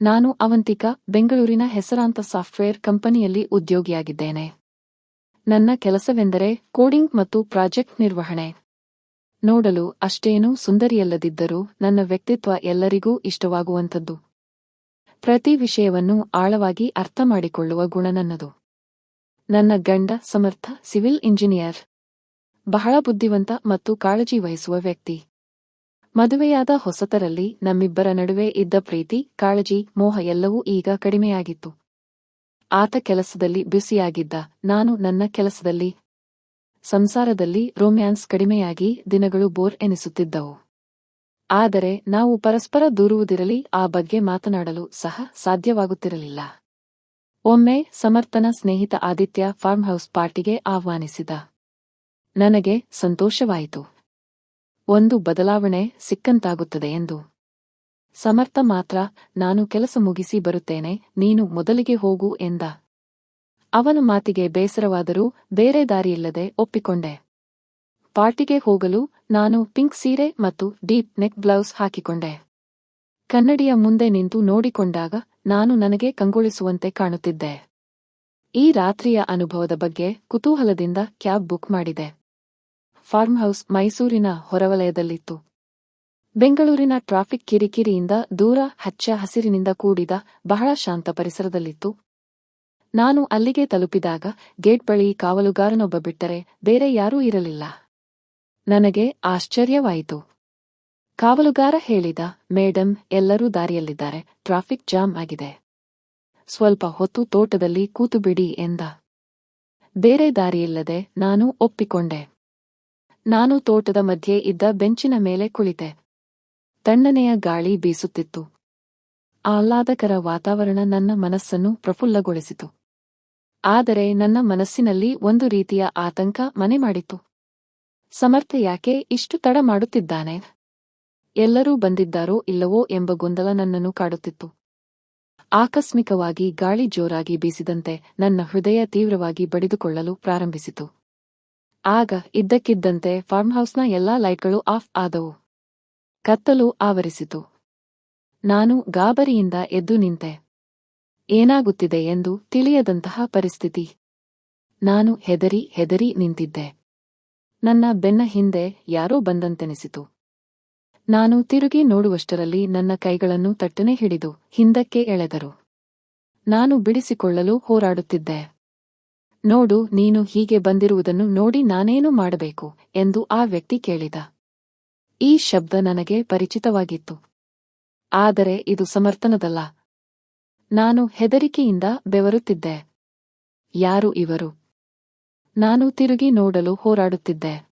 ನಾನು ಅವಂತಿಕಾ, ಬೆಂಗಳೂರಿನ ಹೆಸರಾಂತ ಸಾಫ್ಟ್ವೇರ್ ಕಂಪನಿಯಲ್ಲಿ ಉದ್ಯೋಗಿಯಾಗಿದ್ದೇನೆ. ನನ್ನ ಕೆಲಸವೆಂದರೆ ಕೋಡಿಂಗ್ ಮತ್ತು ಪ್ರಾಜೆಕ್ಟ್ ನಿರ್ವಹಣೆ. ನೋಡಲು ಅಷ್ಟೇನೂ ಸುಂದರಿಯಲ್ಲದಿದ್ದರೂ ನನ್ನ ವ್ಯಕ್ತಿತ್ವ ಎಲ್ಲರಿಗೂ ಇಷ್ಟವಾಗುವಂಥದ್ದು. ಪ್ರತಿ ವಿಷಯವನ್ನು ಆಳವಾಗಿ ಅರ್ಥಮಾಡಿಕೊಳ್ಳುವ ಗುಣ ನನ್ನದು. ನನ್ನ ಗಂಡ ಸಮರ್ಥ ಸಿವಿಲ್ ಇಂಜಿನಿಯರ್. ಬಹಳ ಬುದ್ಧಿವಂತ ಮತ್ತು ಕಾಳಜಿ ವಹಿಸುವ ವ್ಯಕ್ತಿ. ಮದುವೆಯಾದ ಹೊಸತರಲ್ಲಿ ನಮ್ಮಿಬ್ಬರ ನಡುವೆ ಇದ್ದ ಪ್ರೀತಿ, ಕಾಳಜಿ, ಮೋಹ ಎಲ್ಲವೂ ಈಗ ಕಡಿಮೆಯಾಗಿತ್ತು. ಆತ ಕೆಲಸದಲ್ಲಿ ಬ್ಯುಸಿಯಾಗಿದ್ದ, ನಾನು ನನ್ನ ಕೆಲಸದಲ್ಲಿ. ಸಂಸಾರದಲ್ಲಿ ರೊಮ್ಯಾನ್ಸ್ ಕಡಿಮೆಯಾಗಿ ದಿನಗಳು ಬೋರ್ ಎನಿಸುತ್ತಿದ್ದವು. ಆದರೆ ನಾವು ಪರಸ್ಪರ ದೂರುವುದಿರಲಿ, ಆ ಬಗ್ಗೆ ಮಾತನಾಡಲು ಸಹ ಸಾಧ್ಯವಾಗುತ್ತಿರಲಿಲ್ಲ. ಒಮ್ಮೆ ಸಮರ್ಥನ ಸ್ನೇಹಿತ ಆದಿತ್ಯ ಫಾರ್ಮ್ ಹೌಸ್ ಪಾರ್ಟಿಗೆ ಆಹ್ವಾನಿಸಿದ. ನನಗೆ ಸಂತೋಷವಾಯಿತು. ಒಂದು ಬದಲಾವಣೆ ಸಿಕ್ಕಂತಾಗುತ್ತದೆ ಎಂದು. ಸಮರ್ಥ ಮಾತ್ರ, ನಾನು ಕೆಲಸ ಮುಗಿಸಿ ಬರುತ್ತೇನೆ, ನೀನು ಮೊದಲಿಗೆ ಹೋಗು ಎಂದ. ಅವನ ಮಾತಿಗೆ ಬೇಸರವಾದರೂ ಬೇರೆ ದಾರಿಯಿಲ್ಲದೆ ಒಪ್ಪಿಕೊಂಡೆ. ಪಾರ್ಟಿಗೆ ಹೋಗಲು ನಾನು ಪಿಂಕ್ ಸೀರೆ ಮತ್ತು ಡೀಪ್ ನೆಕ್ ಬ್ಲೌಸ್ ಹಾಕಿಕೊಂಡೆ. ಕನ್ನಡಿಯ ಮುಂದೆ ನಿಂತು ನೋಡಿಕೊಂಡಾಗ ನಾನು ನನಗೆ ಕಂಗೊಳಿಸುವಂತೆ ಕಾಣುತ್ತಿದ್ದೆ. ಈ ರಾತ್ರಿಯ ಅನುಭವದ ಬಗ್ಗೆ ಕುತೂಹಲದಿಂದ ಕ್ಯಾಬ್ ಬುಕ್ ಮಾಡಿದೆ. ಫಾರ್ಮ್ ಹೌಸ್ ಮೈಸೂರಿನ ಹೊರವಲಯದಲ್ಲಿತ್ತು. ಬೆಂಗಳೂರಿನ ಟ್ರಾಫಿಕ್ ಕಿರಿಕಿರಿಯಿಂದ ದೂರ, ಹಚ್ಚ ಹಸಿರಿನಿಂದ ಕೂಡಿದ ಬಹಳ ಶಾಂತ ಪರಿಸರದಲ್ಲಿತ್ತು. ನಾನು ಅಲ್ಲಿಗೆ ತಲುಪಿದಾಗ ಗೇಟ್ ಬಳಿ ಕಾವಲುಗಾರನೊಬ್ಬ ಬಿಟ್ಟರೆ ಬೇರೆ ಯಾರೂ ಇರಲಿಲ್ಲ. ನನಗೆ ಆಶ್ಚರ್ಯವಾಯಿತು. ಕಾವಲುಗಾರ ಹೇಳಿದ, ಮೇಡಂ, ಎಲ್ಲರೂ ದಾರಿಯಲ್ಲಿದ್ದಾರೆ, ಟ್ರಾಫಿಕ್ ಜಾಮ್ ಆಗಿದೆ. ಸ್ವಲ್ಪ ಹೊತ್ತು ತೋಟದಲ್ಲಿ ಕೂತುಬಿಡಿ ಎಂದ. ಬೇರೆ ದಾರಿಯಿಲ್ಲದೆ ನಾನು ಒಪ್ಪಿಕೊಂಡೆ. ನಾನು ತೋಟದ ಮಧ್ಯೆ ಇದ್ದ ಬೆಂಚಿನ ಮೇಲೆ ಕುಳಿತೆ. ತಣ್ಣನೆಯ ಗಾಳಿ ಬೀಸುತ್ತಿತ್ತು. ಆಹ್ಲಾದಕರ ವಾತಾವರಣ ನನ್ನ ಮನಸ್ಸನ್ನು ಪ್ರಫುಲ್ಲಗೊಳಿಸಿತು. ಆದರೆ ನನ್ನ ಮನಸ್ಸಿನಲ್ಲಿ ಒಂದು ರೀತಿಯ ಆತಂಕ ಮನೆ ಮಾಡಿತು. ಸಮರ್ಥ ಯಾಕೆ ಇಷ್ಟು ತಡ ಮಾಡುತ್ತಿದ್ದಾನೆ? ಎಲ್ಲರೂ ಬಂದಿದ್ದಾರೋ ಇಲ್ಲವೋ ಎಂಬ ಗೊಂದಲ ನನ್ನನ್ನು ಕಾಡುತ್ತಿತ್ತು. ಆಕಸ್ಮಿಕವಾಗಿ ಗಾಳಿ ಜೋರಾಗಿ ಬೀಸಿದಂತೆ ನನ್ನ ಹೃದಯ ತೀವ್ರವಾಗಿ ಬಡಿದುಕೊಳ್ಳಲು ಪ್ರಾರಂಭಿಸಿತು. ಆಗ ಇದ್ದಕ್ಕಿದ್ದಂತೆ ಫಾರ್ಮ್ಹೌಸ್ನ ಎಲ್ಲಾ ಲೈಟ್ಗಳು ಆಫ್ ಆದವು. ಕತ್ತಲು ಆವರಿಸಿತು. ನಾನು ಗಾಬರಿಯಿಂದ ಎದ್ದು ನಿಂತೆ. ಏನಾಗುತ್ತಿದೆ ಎಂದು ತಿಳಿಯದಂತಹ ಪರಿಸ್ಥಿತಿ. ನಾನು ಹೆದರಿ ನಿಂತಿದ್ದೆ. ನನ್ನ ಬೆನ್ನ ಹಿಂದೆ ಯಾರೋ ಬಂದಂತೆನಿಸಿತು. ನಾನು ತಿರುಗಿ ನೋಡುವಷ್ಟರಲ್ಲಿ ನನ್ನ ಕೈಗಳನ್ನು ತಟ್ಟನೆ ಹಿಡಿದು ಹಿಂದಕ್ಕೆ ಎಳೆದರು. ನಾನು ಬಿಡಿಸಿಕೊಳ್ಳಲು ಹೋರಾಡುತ್ತಿದ್ದೆ. ನೋಡು, ನೀನು ಹೀಗೆ ಬಂದಿರುವುದನ್ನು ನೋಡಿ ನಾನೇನು ಮಾಡಬೇಕು ಎಂದು ಆ ವ್ಯಕ್ತಿ ಕೇಳಿದ. ಈ ಶಬ್ದ ನನಗೆ ಪರಿಚಿತವಾಗಿತ್ತು. ಆದರೆ ಇದು ಸಮರ್ಥನದಲ್ಲ. ನಾನು ಹೆದರಿಕೆಯಿಂದ ಬೆವರುತ್ತಿದ್ದೆ. ಯಾರು ಇವರು? ನಾನು ತಿರುಗಿ ನೋಡಲು ಹೋರಾಡುತ್ತಿದ್ದೆ.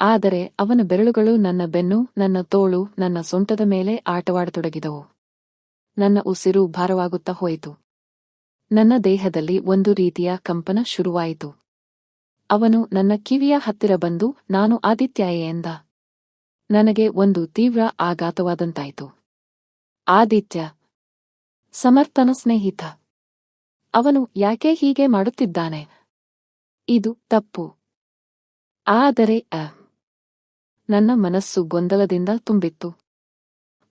ಆದರೆ ಅವನ ಬೆರಳುಗಳು ನನ್ನ ಬೆನ್ನು, ನನ್ನ ತೋಳು, ನನ್ನ ಸೊಂಟದ ಮೇಲೆ ಆಟವಾಡತೊಡಗಿದವು. ನನ್ನ ಉಸಿರು ಭಾರವಾಗುತ್ತಾ ಹೋಯಿತು. ನನ್ನ ದೇಹದಲ್ಲಿ ಒಂದು ರೀತಿಯ ಕಂಪನ ಶುರುವಾಯಿತು. ಅವನು ನನ್ನ ಕಿವಿಯ ಹತ್ತಿರ ಬಂದು, ನಾನು ಆದಿತ್ಯಯೇ ಎಂದ. ನನಗೆ ಒಂದು ತೀವ್ರ ಆಘಾತವಾದಂತಾಯಿತು. ಆದಿತ್ಯ, ಸಮರ್ಥನ ಸ್ನೇಹಿತ. ಅವನು ಯಾಕೆ ಹೀಗೆ ಮಾಡುತ್ತಿದ್ದಾನೆ? ಇದು ತಪ್ಪು. ಆದರೆ ನನ್ನ ಮನಸ್ಸು ಗೊಂದಲದಿಂದ ತುಂಬಿತ್ತು.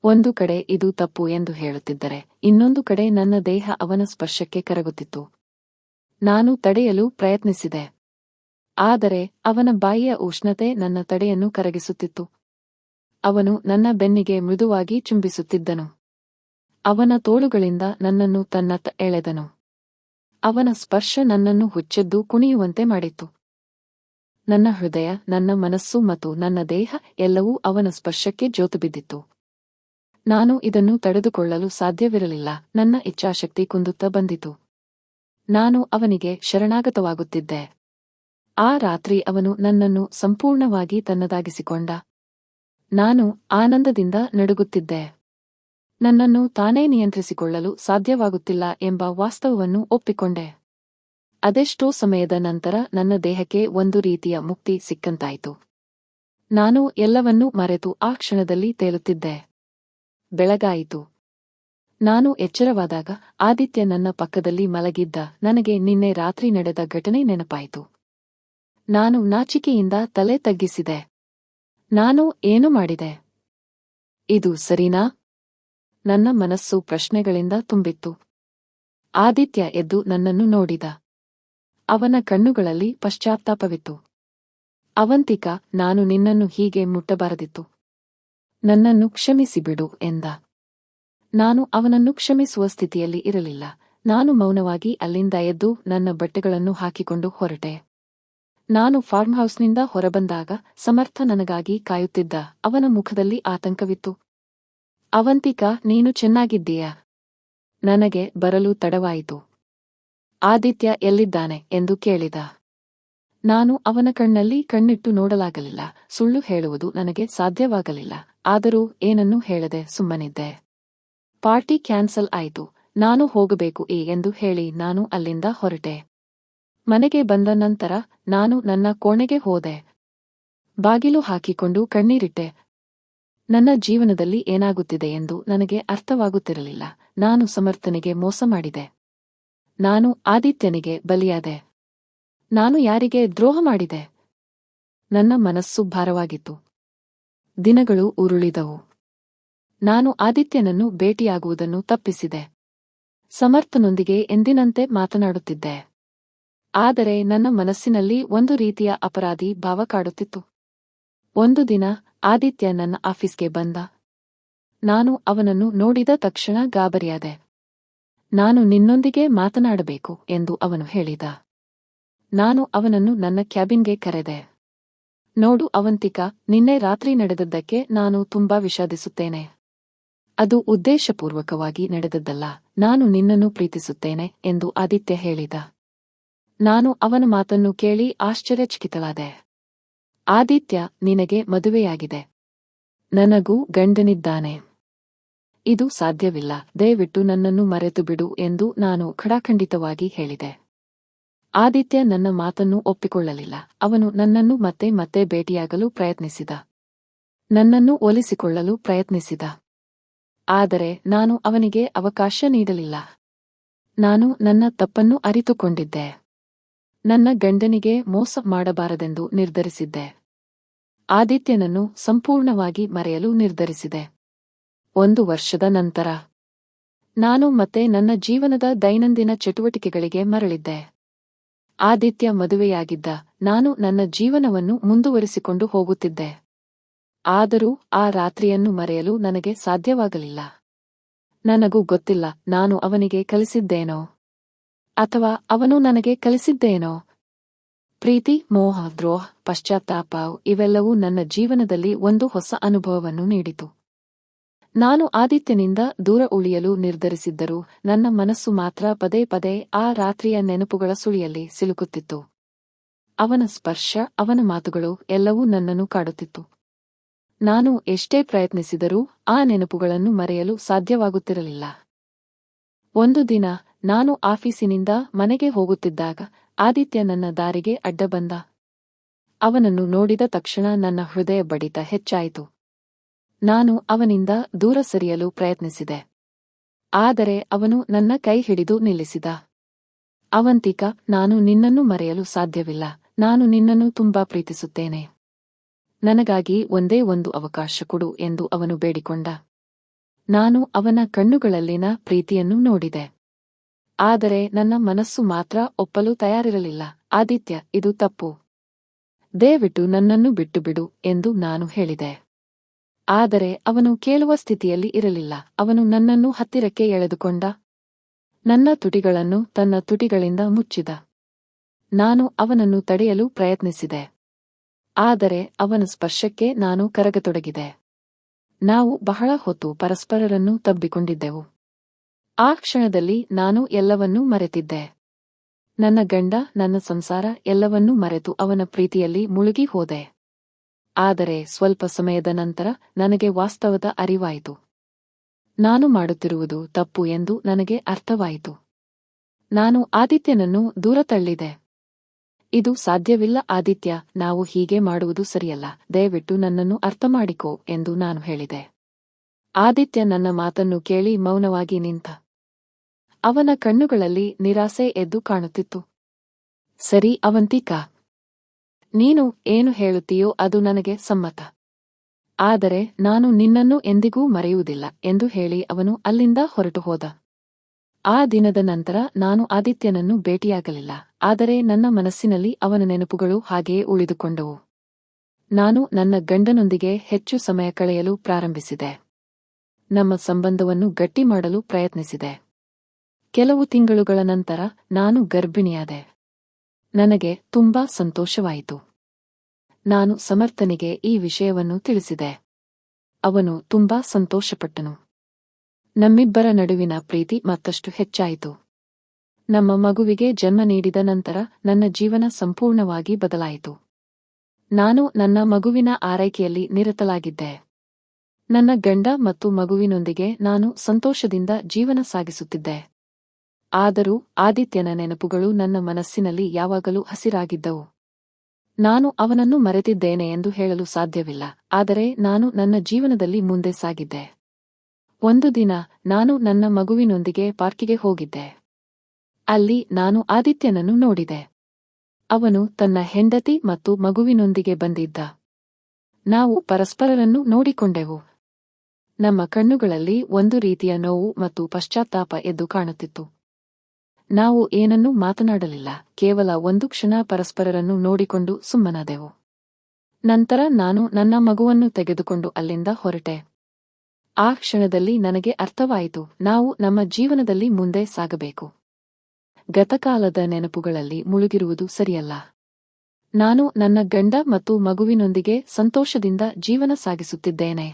ಒಂದು ಕಡೆ ಇದು ತಪ್ಪು ಎಂದು ಹೇಳುತ್ತಿದ್ದರೆ, ಇನ್ನೊಂದು ಕಡೆ ನನ್ನ ದೇಹ ಅವನ ಸ್ಪರ್ಶಕ್ಕೆ ಕರಗುತ್ತಿತ್ತು. ನಾನು ತಡೆಯಲು ಪ್ರಯತ್ನಿಸಿದೆ. ಆದರೆ ಅವನ ಬಾಯಿಯ ಉಷ್ಣತೆ ನನ್ನ ತಡೆಯನ್ನು ಕರಗಿಸುತ್ತಿತ್ತು. ಅವನು ನನ್ನ ಬೆನ್ನಿಗೆ ಮೃದುವಾಗಿ ಚುಂಬಿಸುತ್ತಿದ್ದನು. ಅವನ ತೋಳುಗಳಿಂದ ನನ್ನನ್ನು ತನ್ನತ್ತ ಎಳೆದನು. ಅವನ ಸ್ಪರ್ಶ ನನ್ನನ್ನು ಹುಚ್ಚೆದ್ದು ಕುಣಿಯುವಂತೆ ಮಾಡಿತ್ತು. ನನ್ನ ಹೃದಯ, ನನ್ನ ಮನಸ್ಸು ಮತ್ತು ನನ್ನ ದೇಹ ಎಲ್ಲವೂ ಅವನ ಸ್ಪರ್ಶಕ್ಕೆ ಜೋತುಬಿದ್ದಿತ್ತು. ನಾನು ಇದನ್ನು ತಡೆದುಕೊಳ್ಳಲು ಸಾಧ್ಯವಿರಲಿಲ್ಲ. ನನ್ನ ಇಚ್ಛಾಶಕ್ತಿ ಕುಂದುತ್ತಾ ಬಂದಿತು. ನಾನು ಅವನಿಗೆ ಶರಣಾಗತವಾಗುತ್ತಿದ್ದೆ. ಆ ರಾತ್ರಿ ಅವನು ನನ್ನನ್ನು ಸಂಪೂರ್ಣವಾಗಿ ತನ್ನದಾಗಿಸಿಕೊಂಡ. ನಾನು ಆನಂದದಿಂದ ನಡುಗುತ್ತಿದ್ದೆ. ನನ್ನನ್ನು ತಾನೇ ನಿಯಂತ್ರಿಸಿಕೊಳ್ಳಲು ಸಾಧ್ಯವಾಗುತ್ತಿಲ್ಲ ಎಂಬ ವಾಸ್ತವವನ್ನು ಒಪ್ಪಿಕೊಂಡೆ. ಅದೆಷ್ಟೋ ಸಮಯದ ನಂತರ ನನ್ನ ದೇಹಕ್ಕೆ ಒಂದು ರೀತಿಯ ಮುಕ್ತಿ ಸಿಕ್ಕಂತಾಯಿತು. ನಾನು ಎಲ್ಲವನ್ನೂ ಮರೆತು ಆ ಕ್ಷಣದಲ್ಲಿ ತೇಲುತ್ತಿದ್ದೆ. ಬೆಳಗಾಯಿತು. ನಾನು ಎಚ್ಚರವಾದಾಗ ಆದಿತ್ಯ ನನ್ನ ಪಕ್ಕದಲ್ಲಿ ಮಲಗಿದ್ದ. ನನಗೆ ನಿನ್ನೆ ರಾತ್ರಿ ನಡೆದ ಘಟನೆ ನೆನಪಾಯಿತು. ನಾನು ನಾಚಿಕೆಯಿಂದ ತಲೆ ತಗ್ಗಿಸಿದೆ. ನಾನು ಏನು ಮಾಡಿದೆ? ಇದು ಸರಿನಾ? ನನ್ನ ಮನಸ್ಸು ಪ್ರಶ್ನೆಗಳಿಂದ ತುಂಬಿತ್ತು. ಆದಿತ್ಯ ಎದ್ದು ನನ್ನನ್ನು ನೋಡಿದ. ಅವನ ಕಣ್ಣುಗಳಲ್ಲಿ ಪಶ್ಚಾತ್ತಾಪವಿತ್ತು. ಅವಂತಿಕಾ, ನಾನು ನಿನ್ನನ್ನು ಹೀಗೆ ಮುಟ್ಟಬಾರದಿತ್ತು. ನನ್ನನ್ನು ಕ್ಷಮಿಸಿಬಿಡು ಎಂದ. ನಾನು ಅವನನ್ನು ಕ್ಷಮಿಸುವ ಸ್ಥಿತಿಯಲ್ಲಿ ಇರಲಿಲ್ಲ. ನಾನು ಮೌನವಾಗಿ ಅಲ್ಲಿಂದ ಎದ್ದು ನನ್ನ ಬಟ್ಟೆಗಳನ್ನು ಹಾಕಿಕೊಂಡು ಹೊರಟೆ. ನಾನು ಫಾರ್ಮ್ಹೌಸ್ನಿಂದ ಹೊರಬಂದಾಗ ಸಮರ್ಥ ನನಗಾಗಿ ಕಾಯುತ್ತಿದ್ದ. ಅವನ ಮುಖದಲ್ಲಿ ಆತಂಕವಿತ್ತು. ಅವಂತಿಕಾ, ನೀನು ಚೆನ್ನಾಗಿದ್ದೀಯಾ? ನನಗೆ ಬರಲು ತಡವಾಯಿತು. ಆದಿತ್ಯ ಎಲ್ಲಿದ್ದಾನೆ ಎಂದು ಕೇಳಿದ. ನಾನು ಅವನ ಕಣ್ಣಲ್ಲಿ ಕಣ್ಣಿಟ್ಟು ನೋಡಲಾಗಲಿಲ್ಲ. ಸುಳ್ಳು ಹೇಳುವುದು ನನಗೆ ಸಾಧ್ಯವಾಗಲಿಲ್ಲ. ಆದರೂ ಏನನ್ನೂ ಹೇಳದೆ ಸುಮ್ಮನಿದ್ದೆ. ಪಾರ್ಟಿ ಕ್ಯಾನ್ಸಲ್ ಆಯಿತು. ನಾನು ಹೋಗಬೇಕು ಎಂದು ಹೇಳಿ ನಾನು ಅಲ್ಲಿಂದ ಹೊರಟೆ. ಮನೆಗೆ ಬಂದ ನಂತರ ನಾನು ನನ್ನ ಕೋಣೆಗೆ ಹೋದೆ. ಬಾಗಿಲು ಹಾಕಿಕೊಂಡು ಕಣ್ಣೀರಿಟ್ಟೆ. ನನ್ನ ಜೀವನದಲ್ಲಿ ಏನಾಗುತ್ತಿದೆ ಎಂದು ನನಗೆ ಅರ್ಥವಾಗುತ್ತಿರಲಿಲ್ಲ. ನಾನು ಸಮರ್ಥನಿಗೆ ಮೋಸ ಮಾಡಿದೆ. ನಾನು ಆದಿತ್ಯನಿಗೆ ಬಲಿಯಾದೆ. ನಾನು ಯಾರಿಗೆ ದ್ರೋಹ ಮಾಡಿದೆ? ನನ್ನ ಮನಸ್ಸು ಭಾರವಾಗಿತ್ತು. ದಿನಗಳು ಉರುಳಿದವು. ನಾನು ಆದಿತ್ಯನನ್ನು ಭೇಟಿಯಾಗುವುದನ್ನು ತಪ್ಪಿಸಿದೆ. ಸಮರ್ಥನೊಂದಿಗೆ ಎಂದಿನಂತೆ ಮಾತನಾಡುತ್ತಿದ್ದೆ. ಆದರೆ ನನ್ನ ಮನಸ್ಸಿನಲ್ಲಿ ಒಂದು ರೀತಿಯ ಅಪರಾಧಿ ಭಾವ ಕಾಡುತ್ತಿತ್ತು. ಒಂದು ದಿನ ಆದಿತ್ಯ ನನ್ನ ಆಫೀಸ್ಗೆ ಬಂದ. ನಾನು ಅವನನ್ನು ನೋಡಿದ ತಕ್ಷಣ ಗಾಬರಿಯಾದೆ. ನಾನು ನಿನ್ನೊಂದಿಗೆ ಮಾತನಾಡಬೇಕು ಎಂದು ಅವನು ಹೇಳಿದ. ನಾನು ಅವನನ್ನು ನನ್ನ ಕ್ಯಾಬಿನ್ಗೆ ಕರೆದೆ. ನೋಡು ಅವಂತಿಕಾ, ನಿನ್ನೆ ರಾತ್ರಿ ನಡೆದದ್ದಕ್ಕೆ ನಾನು ತುಂಬಾ ವಿಷಾದಿಸುತ್ತೇನೆ. ಅದು ಉದ್ದೇಶಪೂರ್ವಕವಾಗಿ ನಡೆದದ್ದಲ್ಲ. ನಾನು ನಿನ್ನನ್ನು ಪ್ರೀತಿಸುತ್ತೇನೆ ಎಂದು ಆದಿತ್ಯ ಹೇಳಿದ. ನಾನು ಅವನ ಮಾತನ್ನು ಕೇಳಿ ಆಶ್ಚರ್ಯಚಕಿತಳಾದೆ. ಆದಿತ್ಯ, ನಿನಗೆ ಮದುವೆಯಾಗಿದೆ. ನನಗೂ ಗಂಡನಿದ್ದಾನೆ. ಇದು ಸಾಧ್ಯವಿಲ್ಲ. ದಯವಿಟ್ಟು ನನ್ನನ್ನು ಮರೆತು ಬಿಡು ಎಂದು ನಾನು ಖಡಾಖಂಡಿತವಾಗಿ ಹೇಳಿದೆ. ಆದಿತ್ಯ ನನ್ನ ಮಾತನ್ನು ಒಪ್ಪಿಕೊಳ್ಳಲಿಲ್ಲ. ಅವನು ನನ್ನನ್ನು ಮತ್ತೆ ಮತ್ತೆ ಭೇಟಿಯಾಗಲು ಪ್ರಯತ್ನಿಸಿದ. ನನ್ನನ್ನು ಒಲಿಸಿಕೊಳ್ಳಲು ಪ್ರಯತ್ನಿಸಿದ. ಆದರೆ ನಾನು ಅವನಿಗೆ ಅವಕಾಶ ನೀಡಲಿಲ್ಲ. ನಾನು ನನ್ನ ತಪ್ಪನ್ನು ಅರಿತುಕೊಂಡಿದ್ದೆ. ನನ್ನ ಗಂಡನಿಗೆ ಮೋಸ ಮಾಡಬಾರದೆಂದು ನಿರ್ಧರಿಸಿದ್ದೆ. ಆದಿತ್ಯನನ್ನು ಸಂಪೂರ್ಣವಾಗಿ ಮರೆಯಲು ನಿರ್ಧರಿಸಿದೆ. 1 ವರ್ಷದ ನಂತರ ನಾನು ಮತ್ತೆ ನನ್ನ ಜೀವನದ ದೈನಂದಿನ ಚಟುವಟಿಕೆಗಳಿಗೆ ಮರಳಿದ್ದೆ. ಆದಿತ್ಯ ಮದುವೆಯಾಗಿದ್ದ. ನಾನು ನನ್ನ ಜೀವನವನ್ನು ಮುಂದುವರಿಸಿಕೊಂಡು ಹೋಗುತ್ತಿದ್ದೆ. ಆದರೂ ಆ ರಾತ್ರಿಯನ್ನು ಮರೆಯಲು ನನಗೆ ಸಾಧ್ಯವಾಗಲಿಲ್ಲ. ನನಗೂ ಗೊತ್ತಿಲ್ಲ, ನಾನು ಅವನಿಗೆ ಕಲಿಸಿದ್ದೇನೋ ಅಥವಾ ಅವನು ನನಗೆ ಕಲಿಸಿದ್ದೇನೋ. ಪ್ರೀತಿ, ಮೋಹ, ದ್ರೋಹ, ಪಶ್ಚಾತ್ತಾಪ ಇವೆಲ್ಲವೂ ನನ್ನ ಜೀವನದಲ್ಲಿ ಒಂದು ಹೊಸ ಅನುಭವವನ್ನು ನೀಡಿತು. ನಾನು ಆದಿತ್ಯನಿಂದ ದೂರ ಉಳಿಯಲು ನಿರ್ಧರಿಸಿದ್ದರೂ ನನ್ನ ಮನಸ್ಸು ಮಾತ್ರ ಪದೇ ಪದೇ ಆ ರಾತ್ರಿಯ ನೆನಪುಗಳ ಸುಳಿಯಲ್ಲಿ ಸಿಲುಕುತ್ತಿತ್ತು. ಅವನ ಸ್ಪರ್ಶ, ಅವನ ಮಾತುಗಳು ಎಲ್ಲವೂ ನನ್ನನ್ನು ಕಾಡುತ್ತಿತ್ತು. ನಾನು ಎಷ್ಟೇ ಪ್ರಯತ್ನಿಸಿದರೂ ಆ ನೆನಪುಗಳನ್ನು ಮರೆಯಲು ಸಾಧ್ಯವಾಗುತ್ತಿರಲಿಲ್ಲ. ಒಂದು ದಿನ ನಾನು ಆಫೀಸಿನಿಂದ ಮನೆಗೆ ಹೋಗುತ್ತಿದ್ದಾಗ ಆದಿತ್ಯ ನನ್ನ ದಾರಿಗೆ ಅಡ್ಡ ಬಂದ. ಅವನನ್ನು ನೋಡಿದ ತಕ್ಷಣ ನನ್ನ ಹೃದಯ ಬಡಿತ ಹೆಚ್ಚಾಯಿತು. ನಾನು ಅವನಿಂದ ದೂರ ಸರಿಯಲು ಪ್ರಯತ್ನಿಸಿದೆ. ಆದರೆ ಅವನು ನನ್ನ ಕೈ ಹಿಡಿದು ನಿಲ್ಲಿಸಿದ. ಅವಂತಿಕಾ, ನಾನು ನಿನ್ನನ್ನು ಮರೆಯಲು ಸಾಧ್ಯವಿಲ್ಲ. ನಾನು ನಿನ್ನನ್ನು ತುಂಬಾ ಪ್ರೀತಿಸುತ್ತೇನೆ. ನನಗಾಗಿ ಒಂದೇ ಒಂದು ಅವಕಾಶ ಕೊಡು ಎಂದು ಅವನು ಬೇಡಿಕೊಂಡ. ನಾನು ಅವನ ಕಣ್ಣುಗಳಲ್ಲಿನ ಪ್ರೀತಿಯನ್ನು ನೋಡಿದೆ. ಆದರೆ ನನ್ನ ಮನಸ್ಸು ಮಾತ್ರ ಒಪ್ಪಲು ತಯಾರಿರಲಿಲ್ಲ. ಆದಿತ್ಯ, ಇದು ತಪ್ಪು. ದಯವಿಟ್ಟು ನನ್ನನ್ನು ಬಿಟ್ಟುಬಿಡು ಎಂದು ನಾನು ಹೇಳಿದೆ. ಆದರೆ ಅವನು ಕೇಳುವ ಸ್ಥಿತಿಯಲ್ಲಿ ಇರಲಿಲ್ಲ. ಅವನು ನನ್ನನ್ನು ಹತ್ತಿರಕ್ಕೆ ಎಳೆದುಕೊಂಡ. ನನ್ನ ತುಟಿಗಳನ್ನು ತನ್ನ ತುಟಿಗಳಿಂದ ಮುಚ್ಚಿದ. ನಾನು ಅವನನ್ನು ತಡೆಯಲು ಪ್ರಯತ್ನಿಸಿದೆ. ಆದರೆ ಅವನ ಸ್ಪರ್ಶಕ್ಕೆ ನಾನು ಕರಗತೊಡಗಿದೆ. ನಾವು ಬಹಳ ಹೊತ್ತು ಪರಸ್ಪರರನ್ನು ತಬ್ಬಿಕೊಂಡಿದ್ದೆವು. ಆ ಕ್ಷಣದಲ್ಲಿ ನಾನು ಎಲ್ಲವನ್ನೂ ಮರೆತಿದ್ದೆ. ನನ್ನ ಗಂಡ, ನನ್ನ ಸಂಸಾರ ಎಲ್ಲವನ್ನೂ ಮರೆತು ಅವನ ಪ್ರೀತಿಯಲ್ಲಿ ಮುಳುಗಿ ಹೋದೆ. ಆದರೆ ಸ್ವಲ್ಪ ಸಮಯದ ನಂತರ ನನಗೆ ವಾಸ್ತವದ ಅರಿವಾಯಿತು. ನಾನು ಮಾಡುತ್ತಿರುವುದು ತಪ್ಪು ಎಂದು ನನಗೆ ಅರ್ಥವಾಯಿತು. ನಾನು ಆದಿತ್ಯನನ್ನು ದೂರ ತಳ್ಳಿದೆ. ಇದು ಸಾಧ್ಯವಿಲ್ಲ ಆದಿತ್ಯ, ನಾವು ಹೀಗೆ ಮಾಡುವುದು ಸರಿಯಲ್ಲ. ದಯವಿಟ್ಟು ನನ್ನನ್ನು ಅರ್ಥಮಾಡಿಕೋ ಎಂದು ನಾನು ಹೇಳಿದೆ. ಆದಿತ್ಯ ನನ್ನ ಮಾತನ್ನು ಕೇಳಿ ಮೌನವಾಗಿ ನಿಂತ. ಅವನ ಕಣ್ಣುಗಳಲ್ಲಿ ನಿರಾಸೆ ಎದ್ದು ಕಾಣುತ್ತಿತ್ತು. ಸರಿ ಅವಂತಿಕಾ, ನೀನು ಏನು ಹೇಳುತ್ತೀಯೋ ಅದು ನನಗೆ ಸಮ್ಮತ. ಆದರೆ ನಾನು ನಿನ್ನನ್ನು ಎಂದಿಗೂ ಮರೆಯುವುದಿಲ್ಲ ಎಂದು ಹೇಳಿ ಅವನು ಅಲ್ಲಿಂದ ಹೊರಟು ಹೋದ. ಆ ದಿನದ ನಂತರ ನಾನು ಆದಿತ್ಯನನ್ನು ಭೇಟಿಯಾಗಲಿಲ್ಲ, ಆದರೆ ನನ್ನ ಮನಸ್ಸಿನಲ್ಲಿ ಅವನ ನೆನಪುಗಳು ಹಾಗೆಯೇ ಉಳಿದುಕೊಂಡವು. ನಾನು ನನ್ನ ಗಂಡನೊಂದಿಗೆ ಹೆಚ್ಚು ಸಮಯ ಕಳೆಯಲು ಪ್ರಾರಂಭಿಸಿದೆ. ನಮ್ಮ ಸಂಬಂಧವನ್ನು ಗಟ್ಟಿ ಮಾಡಲು ಪ್ರಯತ್ನಿಸಿದೆ. ಕೆಲವು ತಿಂಗಳುಗಳ ನಂತರ ನಾನು ಗರ್ಭಿಣಿಯಾದೆ. ನನಗೆ ತುಂಬಾ ಸಂತೋಷವಾಯಿತು. ನಾನು ಸಮರ್ಥನಿಗೆ ಈ ವಿಷಯವನ್ನು ತಿಳಿಸಿದೆ. ಅವನು ತುಂಬಾ ಸಂತೋಷಪಟ್ಟನು. ನಮ್ಮಿಬ್ಬರ ನಡುವಿನ ಪ್ರೀತಿ ಮತ್ತಷ್ಟು ಹೆಚ್ಚಾಯಿತು. ನಮ್ಮ ಮಗುವಿಗೆ ಜನ್ಮ ನೀಡಿದ ನಂತರ ನನ್ನ ಜೀವನ ಸಂಪೂರ್ಣವಾಗಿ ಬದಲಾಯಿತು. ನಾನು ನನ್ನ ಮಗುವಿನ ಆರೈಕೆಯಲ್ಲಿ ನಿರತಲಾಗಿದ್ದೆ. ನನ್ನ ಗಂಡ ಮತ್ತು ಮಗುವಿನೊಂದಿಗೆ ನಾನು ಸಂತೋಷದಿಂದ ಜೀವನ ಸಾಗಿಸುತ್ತಿದ್ದೆ. ಆದರೂ ಆದಿತ್ಯನ ನೆನಪುಗಳು ನನ್ನ ಮನಸ್ಸಿನಲ್ಲಿ ಯಾವಾಗಲೂ ಹಸಿರಾಗಿದ್ದವು. ನಾನು ಅವನನ್ನು ಮರೆತಿದ್ದೇನೆ ಎಂದು ಹೇಳಲು ಸಾಧ್ಯವಿಲ್ಲ, ಆದರೆ ನಾನು ನನ್ನ ಜೀವನದಲ್ಲಿ ಮುಂದೆ ಸಾಗಿದ್ದೆ. ಒಂದು ದಿನ ನಾನು ನನ್ನ ಮಗುವಿನೊಂದಿಗೆ ಪಾರ್ಕಿಗೆ ಹೋಗಿದ್ದೆ. ಅಲ್ಲಿ ನಾನು ಆದಿತ್ಯನನ್ನು ನೋಡಿದೆ. ಅವನು ತನ್ನ ಹೆಂಡತಿ ಮತ್ತು ಮಗುವಿನೊಂದಿಗೆ ಬಂದಿದ್ದ. ನಾವು ಪರಸ್ಪರರನ್ನು ನೋಡಿಕೊಂಡೆವು. ನಮ್ಮ ಕಣ್ಣುಗಳಲ್ಲಿ ಒಂದು ರೀತಿಯ ನೋವು ಮತ್ತು ಪಶ್ಚಾತ್ತಾಪ ಎದ್ದು ಕಾಣುತ್ತಿತ್ತು. ನಾವು ಏನನ್ನೂ ಮಾತನಾಡಲಿಲ್ಲ, ಕೇವಲ ಒಂದು ಕ್ಷಣ ಪರಸ್ಪರರನ್ನು ನೋಡಿಕೊಂಡು ಸುಮ್ಮನಾದೆವು. ನಂತರ ನಾನು ನನ್ನ ಮಗುವನ್ನು ತೆಗೆದುಕೊಂಡು ಅಲ್ಲಿಂದ ಹೊರಟೆ. ಆ ಕ್ಷಣದಲ್ಲಿ ನನಗೆ ಅರ್ಥವಾಯಿತು, ನಾವು ನಮ್ಮ ಜೀವನದಲ್ಲಿ ಮುಂದೆ ಸಾಗಬೇಕು. ಗತಕಾಲದ ನೆನಪುಗಳಲ್ಲಿ ಮುಳುಗಿರುವುದು ಸರಿಯಲ್ಲ. ನಾನು ನನ್ನ ಗಂಡ ಮತ್ತು ಮಗುವಿನೊಂದಿಗೆ ಸಂತೋಷದಿಂದ ಜೀವನ ಸಾಗಿಸುತ್ತಿದ್ದೇನೆ.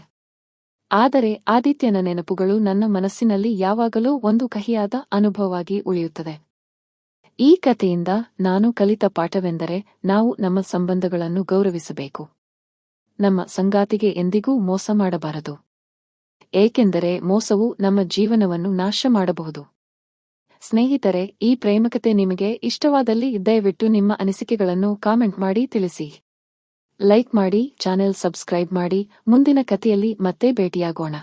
ಆದರೆ ಆದಿತ್ಯನ ನೆನಪುಗಳು ನನ್ನ ಮನಸ್ಸಿನಲ್ಲಿ ಯಾವಾಗಲೂ ಒಂದು ಕಹಿಯಾದ ಅನುಭವವಾಗಿ ಉಳಿಯುತ್ತದೆ. ಈ ಕಥೆಯಿಂದ ನಾನು ಕಲಿತ ಪಾಠವೆಂದರೆ ನಾವು ನಮ್ಮ ಸಂಬಂಧಗಳನ್ನು ಗೌರವಿಸಬೇಕು. ನಮ್ಮ ಸಂಗಾತಿಗೆ ಎಂದಿಗೂ ಮೋಸ ಮಾಡಬಾರದು. ಏಕೆಂದರೆ ಮೋಸವು ನಮ್ಮ ಜೀವನವನ್ನು ನಾಶ ಮಾಡಬಹುದು. ಸ್ನೇಹಿತರೆ, ಈ ಪ್ರೇಮಕತೆ ನಿಮಗೆ ಇಷ್ಟವಾದಲ್ಲಿ ದಯವಿಟ್ಟು ನಿಮ್ಮ ಅನಿಸಿಕೆಗಳನ್ನು ಕಾಮೆಂಟ್ ಮಾಡಿ ತಿಳಿಸಿ. ಲೈಕ್ ಮಾಡಿ, ಚಾನೆಲ್ ಸಬ್ಸ್ಕ್ರೈಬ್ ಮಾಡಿ. ಮುಂದಿನ ಕಥೆಯಲ್ಲಿ ಮತ್ತೆ ಭೇಟಿಯಾಗೋಣ.